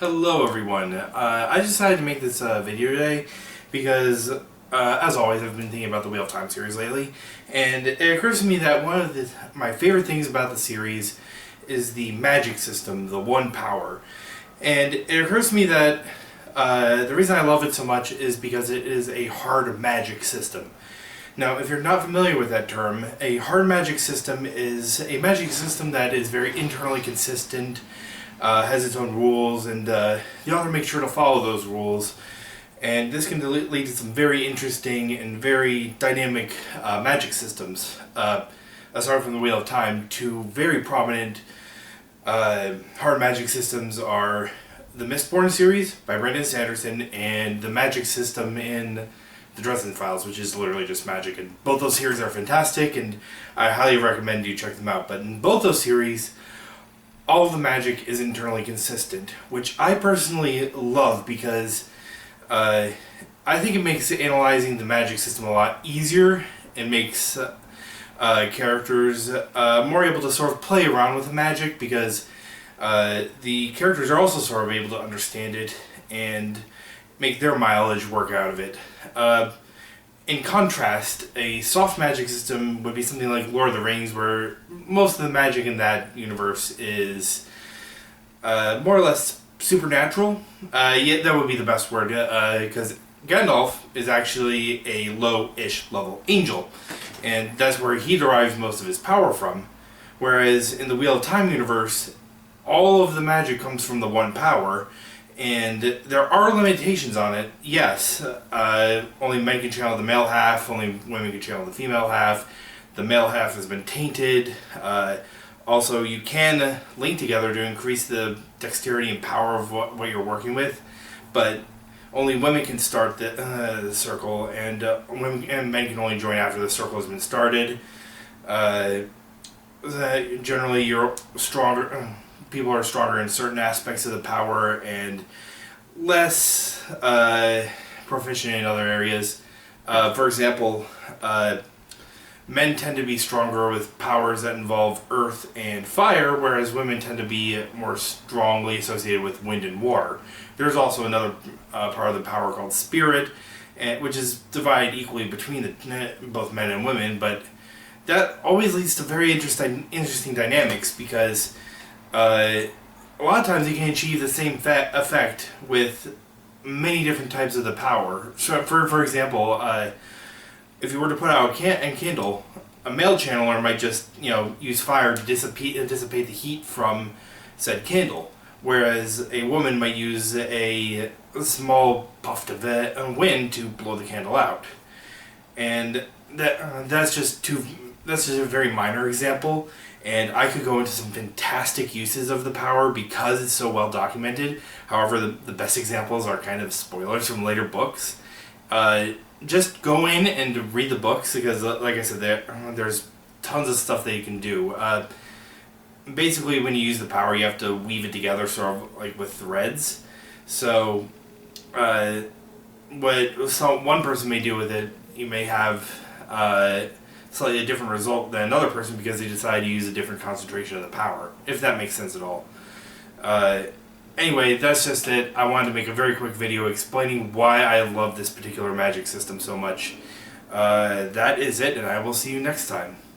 Hello everyone. I decided to make this video today because, as always, I've been thinking about the Wheel of Time series lately, and it occurs to me that one of my favorite things about the series is the magic system, the One Power. And it occurs to me that the reason I love it so much is because it is a hard magic system. Now, if you're not familiar with that term, a hard magic system is a magic system that is very internally consistent, has its own rules, and the author makes sure to follow those rules. And this can lead to some very interesting and very dynamic magic systems. Aside from the Wheel of Time, two very prominent hard magic systems are the Mistborn series by Brandon Sanderson and the magic system in the Dresden Files, which is literally just magic. And both those series are fantastic, and I highly recommend you check them out. But in both those series, all of the magic is internally consistent, which I personally love because I think it makes analyzing the magic system a lot easier. It makes characters more able to sort of play around with the magic because the characters are also sort of able to understand it and make their mileage work out of it. In contrast, a soft magic system would be something like Lord of the Rings, where most of the magic in that universe is more or less supernatural. Yeah, that would be the best word, because Gandalf is actually a low-ish level angel, and that's where he derives most of his power from. Whereas in the Wheel of Time universe, all of the magic comes from the One Power, and there are limitations on it, yes. Only men can channel the male half, only women can channel the female half. The male half has been tainted. Also, you can link together to increase the dexterity and power of what you're working with, but only women can start the circle, and women and men can only join after the circle has been started. Generally, you're stronger. People are stronger in certain aspects of the power and less proficient in other areas. For example, men tend to be stronger with powers that involve earth and fire, whereas women tend to be more strongly associated with wind and water. There's also another part of the power called spirit, which is divided equally between both men and women, but that always leads to very interesting dynamics because a lot of times you can achieve the same effect with many different types of the power. So, for example, if you were to put out a candle, a male channeler might just use fire to dissipate the heat from said candle, whereas a woman might use a small puff of wind to blow the candle out. And that's just a very minor example. And I could go into some fantastic uses of the power because it's so well documented. However, the best examples are kind of spoilers from later books. Just go in and read the books because, like I said, there's tons of stuff that you can do. Basically, when you use the power, you have to weave it together sort of like with threads. So, one person may do with it, you may have slightly a different result than another person because they decide to use a different concentration of the power, if that makes sense at all. Anyway, that's just it. I wanted to make a very quick video explaining why I love this particular magic system so much. That is it, and I will see you next time.